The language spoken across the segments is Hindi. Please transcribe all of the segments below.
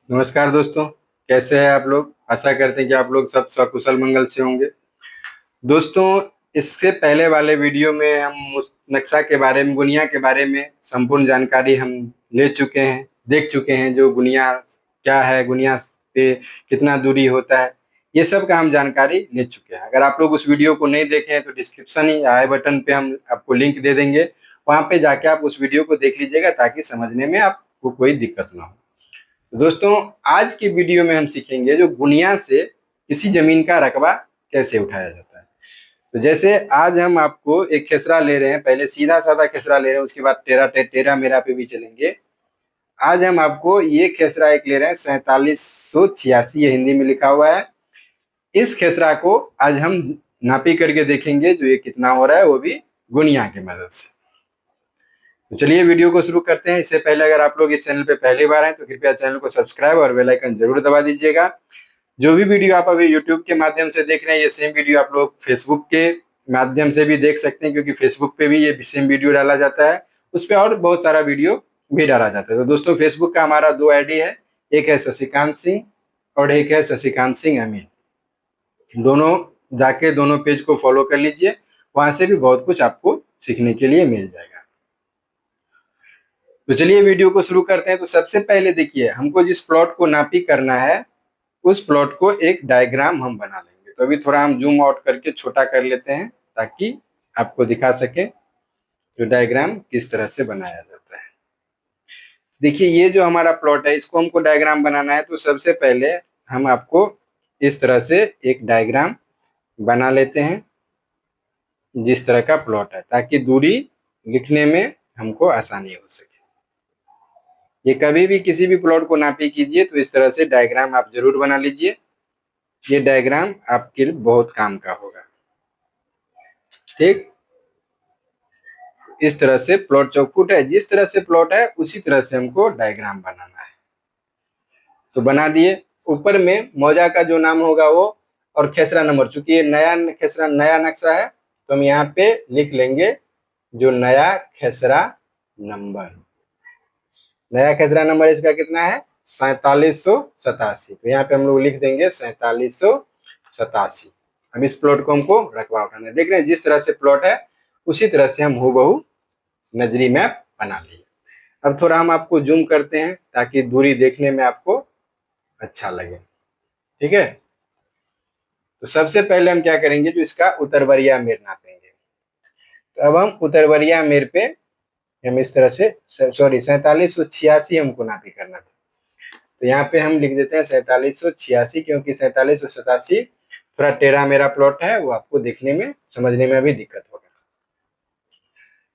नमस्कार दोस्तों। कैसे हैं आप लोग? आशा करते हैं कि आप लोग सब सकुशल मंगल से होंगे। दोस्तों, इससे पहले वाले वीडियो में हम उस नक्शा के बारे में, गुनिया के बारे में संपूर्ण जानकारी हम ले चुके हैं, देख चुके हैं। जो गुनिया क्या है, गुनिया पे कितना दूरी होता है, ये सब का हम जानकारी ले चुके हैं। अगर आप लोग उस वीडियो को नहीं देखे हैं तो डिस्क्रिप्शन या आई बटन पे हम आपको लिंक दे देंगे। वहां पे जाके आप उस वीडियो को देख लीजिएगा ताकि समझने में आपको कोई दिक्कत ना हो। दोस्तों, आज की वीडियो में हम सीखेंगे जो गुनिया से किसी जमीन का रकबा कैसे उठाया जाता है। तो जैसे आज हम आपको एक खेसरा ले रहे हैं, पहले सीधा साधा खेसरा ले रहे हैं, उसके बाद टेरा मेरा पे भी चलेंगे। आज हम आपको ये खेसरा एक ले रहे हैं 4786, ये हिंदी में लिखा हुआ है। इस खेसरा को आज हम नापी करके देखेंगे जो ये कितना हो रहा है, वो भी गुनिया की मदद से। तो चलिए वीडियो को शुरू करते हैं। इससे पहले अगर आप लोग इस चैनल पे पहली बार हैं तो कृपया चैनल को सब्सक्राइब और बेल आइकन जरूर दबा दीजिएगा। जो भी वीडियो आप अभी यूट्यूब के माध्यम से देख रहे हैं, ये सेम वीडियो आप लोग फेसबुक के माध्यम से भी देख सकते हैं, क्योंकि फेसबुक पे भी ये सेम वीडियो डाला जाता है। उस पर और बहुत सारा वीडियो भी डाला जाता है। तो दोस्तों, फेसबुक का हमारा 2 आईडी है, एक है शशिकांत सिंह और एक है शशिकांत सिंह अमीन। दोनों जाके दोनों पेज को फॉलो कर लीजिए, वहां से भी बहुत कुछ आपको सीखने के लिए मिल जाएगा। तो चलिए वीडियो को शुरू करते हैं। तो सबसे पहले देखिए, हमको जिस प्लॉट को नापी करना है उस प्लॉट को एक डायग्राम हम बना लेंगे। तो अभी थोड़ा हम जूम आउट करके छोटा कर लेते हैं ताकि आपको दिखा सके जो डायग्राम किस तरह से बनाया जाता है। देखिए, ये जो हमारा प्लॉट है इसको हमको डायग्राम बनाना है। तो सबसे पहले हम आपको इस तरह से एक डायग्राम बना लेते हैं, जिस तरह का प्लॉट है, ताकि दूरी लिखने में हमको आसानी हो सके। ये कभी भी किसी भी प्लॉट को नापी कीजिए तो इस तरह से डायग्राम आप जरूर बना लीजिए। ये डायग्राम आपके लिए बहुत काम का होगा। ठीक, इस तरह से प्लॉट चौखुट है, जिस तरह से प्लॉट है उसी तरह से हमको डायग्राम बनाना है। तो बना दिए। ऊपर में मौजा का जो नाम होगा वो और खेसरा नंबर, चूंकि ये नया खेसरा नया नक्शा है तो हम यहाँ पे लिख लेंगे जो नया खेसरा नंबर। नया खेसरा नंबर इसका कितना है? 4787। तो यहाँ पे हम लोग लिख देंगे 4787। अब इस प्लॉट को हमको रकबा उठाना है। देख रहे हैं जिस तरह से प्लॉट है उसी तरह से हम हूबहू नजरी मैप बना लिए। अब थोड़ा हम आपको जूम करते हैं ताकि दूरी देखने में आपको अच्छा लगे। ठीक है, तो सबसे पहले हम क्या करेंगे, जो इसका उत्तरवरिया मेर नापेंगे। तो अब हम उत्तरवरिया मेर पे हम इस तरह से, सॉरी 4786 हमको नापी करना था। तो यहाँ पे हम लिख देते हैं 4786, क्योंकि 4787 थोड़ा टेढ़ा मेरा प्लॉट है, वो आपको देखने में समझने में भी दिक्कत होगा।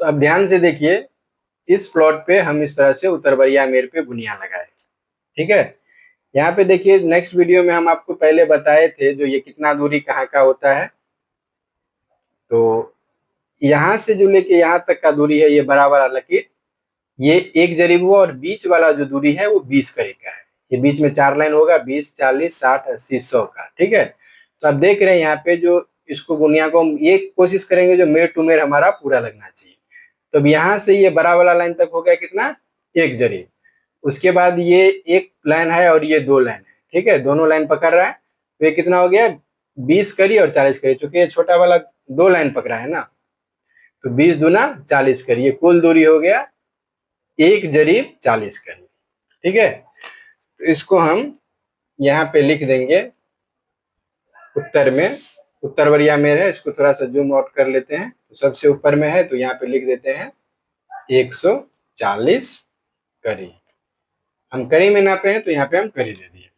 तो अब ध्यान से देखिए, इस प्लॉट पे हम इस तरह से उत्तरवरिया मेर पे गुनिया लगाए। ठीक है, यहाँ पे देखिए नेक्स्ट वीडियो में हम आपको पहले बताए थे जो ये कितना दूरी कहाँ का होता है। तो यहाँ से जो लेके यहाँ तक का दूरी है, ये बराबर वाला लकीर, ये एक जरीब हुआ, और बीच वाला जो दूरी है वो 20 कड़ी का है। ये बीच में 4 लाइन होगा, 20, 40, 60, 80, 100 का। ठीक है, तो आप देख रहे हैं यहाँ पे जो इसको गुनिया को हम ये कोशिश करेंगे जो मेर टू मेर हमारा पूरा लगना चाहिए। तो अब यहाँ से ये बड़ा वाला लाइन तक हो गया कितना? एक जरीब। उसके बाद ये एक लाइन है और ये 2 लाइन है। ठीक है, दोनों लाइन पकड़ रहा है, तो ये कितना हो गया? 20 कड़ी और 40 कड़ी। चूंकि ये छोटा वाला 2 लाइन पकड़ा है ना, तो 20 दूना 40 कड़ी, ये कुल दूरी हो गया एक जरीब 40 कड़ी। ठीक है, तो इसको हम यहाँ पे लिख देंगे उत्तर में, उत्तरवरिया में है। इसको थोड़ा सा जूम आउट कर लेते हैं। तो सबसे ऊपर में है तो यहाँ पे लिख देते हैं 140 कड़ी। हम कड़ी में नापे हैं तो यहाँ पे हम कड़ी दे दिए।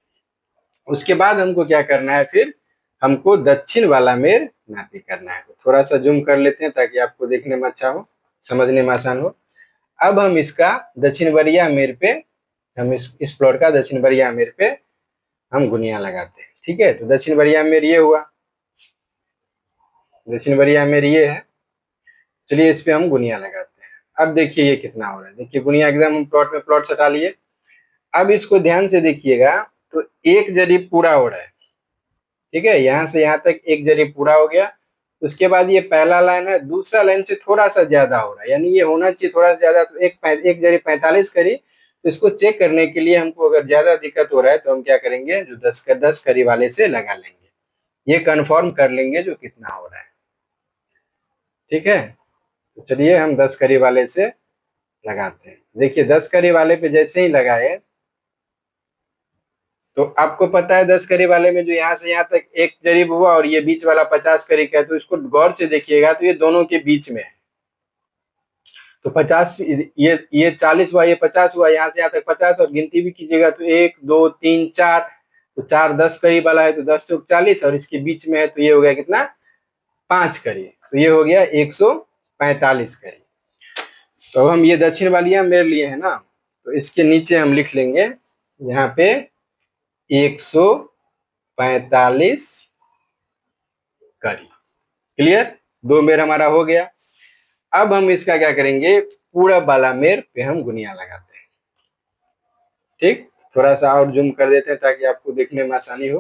उसके बाद हमको क्या करना है, फिर हमको दक्षिण वाला मेर नापी करना है। तो थोड़ा सा जूम कर लेते हैं ताकि आपको देखने में अच्छा हो, समझने में आसान हो। अब हम इसका दक्षिण वरिया मेर पे, हम इस प्लॉट का दक्षिण वरिया मेर पे हम गुनिया लगाते हैं। ठीक है, तो दक्षिण वरिया मेर ये हुआ, दक्षिण वरिया मेर ये है। चलिए इस पे हम गुनिया लगाते हैं। अब देखिए ये कितना हो रहा है। देखिए गुनिया एकदम हम प्लॉट में प्लॉट सटा लिए। अब इसको ध्यान से देखिएगा, तो एक जरीब पूरा हो रहा है। ठीक है, यहाँ से यहाँ तक एक जरीब पूरा हो गया। उसके बाद ये पहला लाइन है, दूसरा लाइन से थोड़ा सा ज्यादा हो रहा है, यानी ये होना चाहिए थोड़ा सा ज्यादा। तो एक जरीब 45 करी, तो इसको चेक करने के लिए हमको अगर ज्यादा दिक्कत हो रहा है तो हम क्या करेंगे, जो 10 करी वाले से लगा लेंगे, ये कंफर्म कर लेंगे जो कितना हो रहा है। ठीक है, तो चलिए हम 10 करी वाले से लगाते हैं। देखिए 10 करी वाले पे जैसे ही लगाए तो आपको पता है 10 करी वाले में जो यहाँ से यहाँ तक एक जरीब हुआ और ये बीच वाला 50 करी का है, तो इसको गौर से देखिएगा तो ये दोनों के बीच में है। तो 50, ये 40 हुआ, ये 50 हुआ, यहाँ से यहाँ तक 50, और गिनती भी कीजिएगा तो 1 2 3 4, तो 4 10 करीब वाला है तो 10 चौक 40, और इसके बीच में है तो ये हो गया कितना, 5 करी, तो ये हो गया 145 करी। तो हम ये दक्षिण वाली मेरे लिए है ना, तो इसके नीचे हम लिख लेंगे यहाँ पे 145 करी। क्लियर, 2 मेर हमारा हो गया। अब हम इसका क्या करेंगे, पूरब वाला मेर पे हम गुनिया लगाते हैं। ठीक, थोड़ा सा और जूम कर देते हैं ताकि आपको देखने में आसानी हो।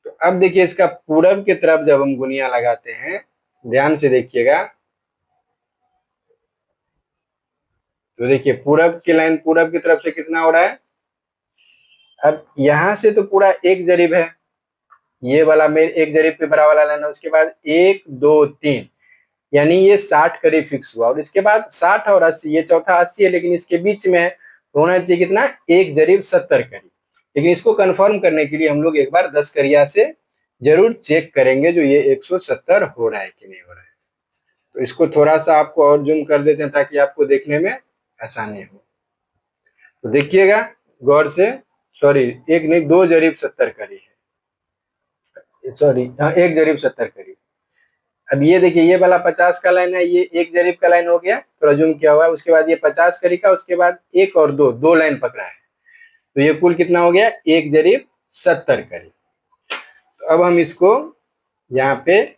तो अब देखिए इसका पूरब की तरफ जब हम गुनिया लगाते हैं, ध्यान से देखिएगा, तो देखिए पूरब की लाइन पूरब की तरफ से कितना हो रहा है। अब यहां से तो पूरा एक जरीब है, ये वाला मेर एक जरीब पे भरा वाला लाइन है, उसके बाद 1 2 3, यानी ये 60 करीब फिक्स हुआ, और इसके बाद 60 और 80, ये चौथा 80 है लेकिन इसके बीच में है, तो होना चाहिए कितना, एक जरीब 70 करीब। लेकिन इसको कंफर्म करने के लिए हम लोग एक बार 10 करिया से जरूर चेक करेंगे जो ये 170 हो रहा है कि नहीं हो रहा है। तो इसको थोड़ा सा आपको और जूम कर देते हैं ताकि आपको देखने में आसानी हो। तो देखिएगा गौर से, सॉरी एक नहीं, 2 जरीब 70 करी है, सॉरी हाँ 1 जरीब 70 करी। अब ये देखिए ये वाला 50 का लाइन है, ये 1 जरीब का लाइन हो गया, थोड़ा जूम किया हुआ है, उसके बाद ये 50 करी का, उसके बाद 1 और 2, 2 लाइन पकड़ा है, तो ये कुल कितना हो गया, 1 जरीब 70 करी। तो अब हम इसको यहाँ पे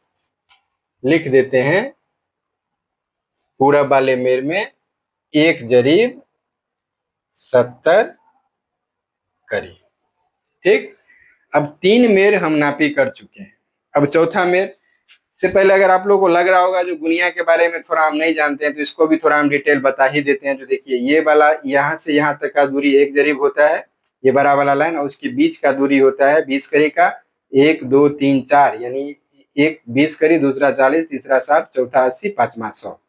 लिख देते हैं, पूरब वाले मेर में 1 जरीब 70 करी। ठीक, अब 3 मेर हम नापी कर चुके हैं। अब चौथा मेर से पहले अगर आप लोगों को लग रहा होगा जो गुनिया के बारे में थोड़ा हम नहीं जानते हैं, तो इसको भी थोड़ा हम डिटेल बता ही देते हैं। जो देखिए ये वाला यहाँ से यहाँ तक का दूरी 1 जरीब होता है, ये बड़ा वाला लाइन, और उसके बीच का दूरी होता है 20 करी का, 1 2 3 4, यानी एक 20 करी, दूसरा 40, तीसरा 60, चौथा 80, पांचवा 100।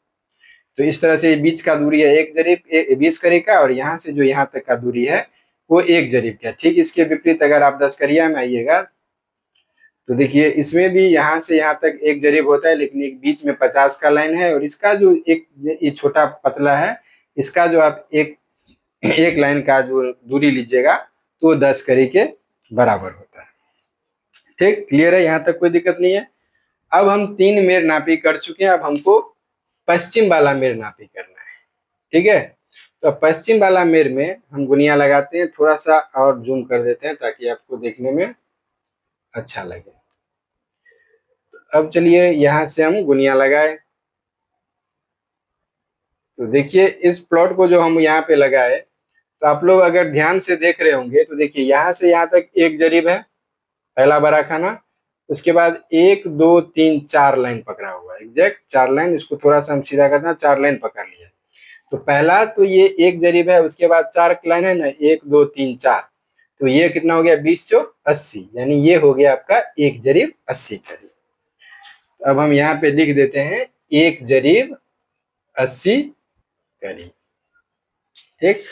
तो इस तरह से बीच का दूरी है 1 जरीब 20 करी का, और यहाँ से जो यहाँ तक का दूरी है वो 1 जरीब का। ठीक, इसके विपरीत अगर आप 10 करिया में आइएगा तो देखिए इसमें भी यहाँ से यहाँ तक 1 जरीब होता है, लेकिन एक बीच में 50 का लाइन है, और इसका जो एक ये छोटा पतला है, इसका जो आप एक लाइन का जो दूरी लीजिएगा तो 10 करी के बराबर होता है। ठीक, क्लियर है, यहाँ तक कोई दिक्कत नहीं है। अब हम 3 मेर नापी कर चुके हैं, अब हमको पश्चिम वाला मेर नापी करना है। ठीक है, तो पश्चिम वाला मेर में हम गुनिया लगाते हैं, थोड़ा सा और जूम कर देते हैं ताकि आपको देखने में अच्छा लगे। अब चलिए यहाँ से हम गुनिया लगाए, तो देखिए इस प्लॉट को जो हम यहाँ पे लगाए, तो आप लोग अगर ध्यान से देख रहे होंगे तो देखिए यहाँ से यहाँ तक 1 जरीब है, पहला बड़ा खाना, उसके बाद 1 2 3 4 लाइन पकड़ा हुआ है, एग्जैक्ट 4 लाइन, इसको थोड़ा सा हम सीधा करना, 4 लाइन पकड़ लिया। तो पहला तो ये 1 जरीब है, उसके बाद 4 लाइन है ना, 1 2 3 4, तो ये कितना हो गया, 20 चौक 80, यानी ये हो गया आपका 1 जरीब 80 करीब। अब हम यहाँ पे लिख देते हैं 1 जरीब 80 करीब। ठीक,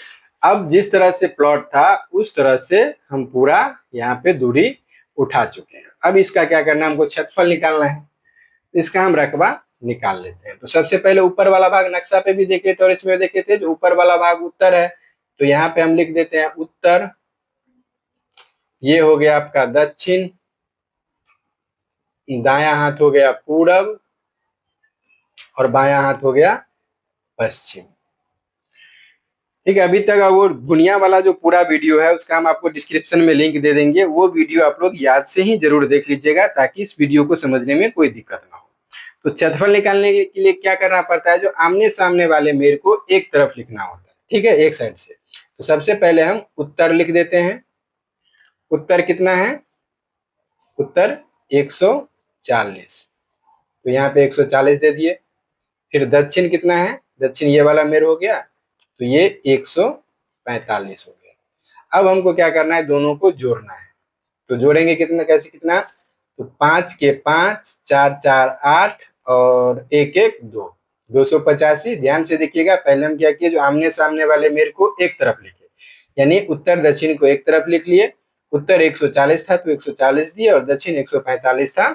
अब जिस तरह से प्लॉट था उस तरह से हम पूरा यहाँ पे दूरी उठा चुके हैं। अब इसका क्या करना है, हमको क्षेत्रफल निकालना है, इसका हम रकबा निकाल लेते हैं। तो सबसे पहले ऊपर वाला भाग नक्शा पे भी देखे थे और इसमें देखे थे, जो ऊपर वाला भाग उत्तर है, तो यहाँ पे हम लिख देते हैं उत्तर, ये हो गया आपका दक्षिण, दाया हाथ हो गया पूरब, और बाया हाथ हो गया पश्चिम। ठीक है, अभी तक वो गुनिया वाला जो पूरा वीडियो है उसका हम आपको डिस्क्रिप्शन में लिंक दे देंगे, वो वीडियो आप लोग याद से ही जरूर देख लीजिएगा ताकि इस वीडियो को समझने में कोई दिक्कत ना हो। तो क्षेत्रफल निकालने के लिए क्या करना पड़ता है, जो आमने सामने वाले मेर को एक तरफ लिखना होता है, ठीक है, एक साइड से। तो सबसे पहले हम उत्तर लिख देते हैं, उत्तर कितना है, उत्तर 140, तो यहाँ पे 140 दे दिए। फिर दक्षिण कितना है, दक्षिण ये वाला मेर हो गया, तो ये 120, 45 हो गया। अब हमको क्या करना है, दोनों को जोड़ना है। तो जोड़ेंगे कितना, कैसे कितना, तो 5 के 5, 4 4 8 और 1 1 2, 285। ध्यान से देखिएगा, पहले हम क्या किए, जो आमने सामने वाले मेर को एक तरफ लिखे, यानी उत्तर दक्षिण को एक तरफ लिख लिए। उत्तर 140 था तो 140 दिए, और दक्षिण 145 था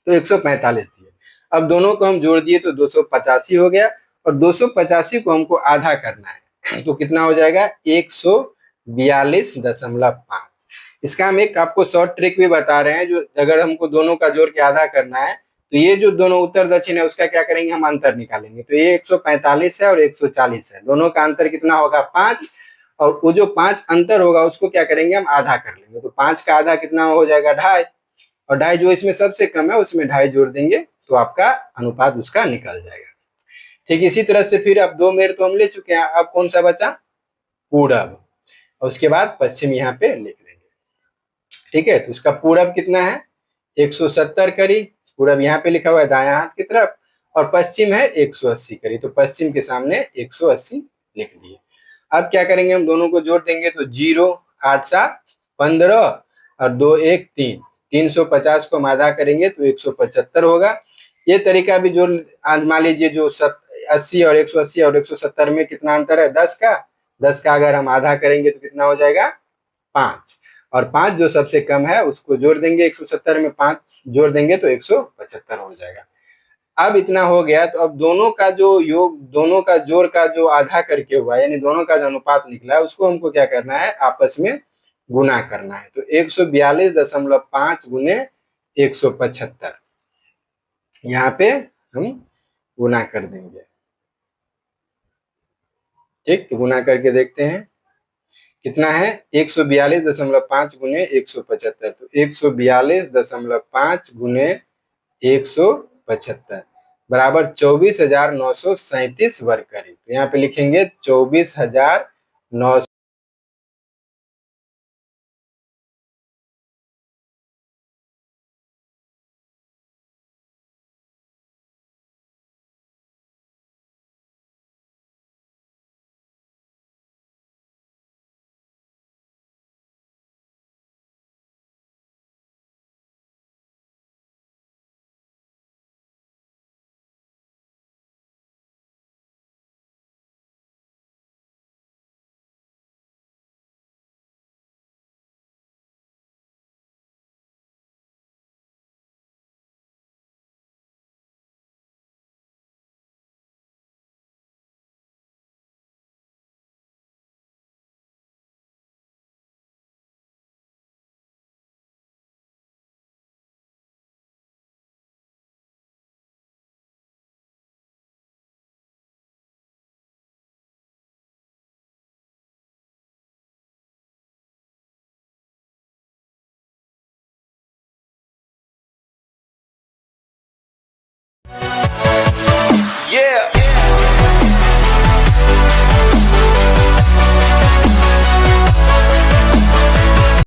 तो 145 दिए। अब दोनों को हम जोड़ दिए तो 285 हो गया, और 285 को हमको आधा करना है, तो कितना हो जाएगा, 142.5। इसका हम एक आपको शॉर्ट ट्रिक भी बता रहे हैं, जो अगर हमको दोनों का जोड़ के आधा करना है, तो ये जो दोनों उत्तर दक्षिण है उसका क्या करेंगे, हम अंतर निकालेंगे। तो ये 145 है और 140 है, दोनों का अंतर कितना होगा, 5। और वो जो 5 अंतर होगा उसको क्या करेंगे, हम आधा कर लेंगे। तो 5 का आधा कितना हो जाएगा, 2.5, और 2.5 जो इसमें सबसे कम है उसमें 2.5 जोड़ देंगे तो आपका अनुपात उसका निकल जाएगा। ठीक इसी तरह से फिर अब 2 मेर तो हम ले चुके हैं, अब कौन सा बचा, पूरब, और उसके बाद पश्चिम यहाँ पे लिख देंगे। ठीक है, तो उसका पूरब कितना है, 170 करी, पूरब यहाँ पे लिखा हुआ है दायां हाथ की तरफ, और पश्चिम है 180 करी, तो पश्चिम के सामने 180 लिख दिए। अब क्या करेंगे, हम दोनों को जोड़ देंगे, तो 0 8 7 15 और 2 1 3, 350 को हम आधा करेंगे तो 175 होगा। ये तरीका भी जो आजमा लीजिए, जो 80 और 180 और 170 में कितना अंतर है, 10 का। 10 का अगर हम आधा करेंगे तो कितना हो जाएगा, 5, और 5 जो सबसे कम है उसको जोड़ देंगे, 170 में 5 जोड़ देंगे तो 175 हो जाएगा। अब इतना हो गया, तो अब दोनों का जो योग, दोनों का जोड़ का जो आधा करके हुआ है, यानी दोनों का जो अनुपात निकला है, उसको हमको क्या करना है, आपस में गुना करना है। तो 142.5 गुने 175 यहाँ पे हम गुना कर देंगे। ठीक, तो गुना करके देखते हैं कितना है, 142.5 गुने 175, तो 142.5 गुने 175 बराबर 24,937 वर्ग करीब। तो यहाँ पे लिखेंगे 24,900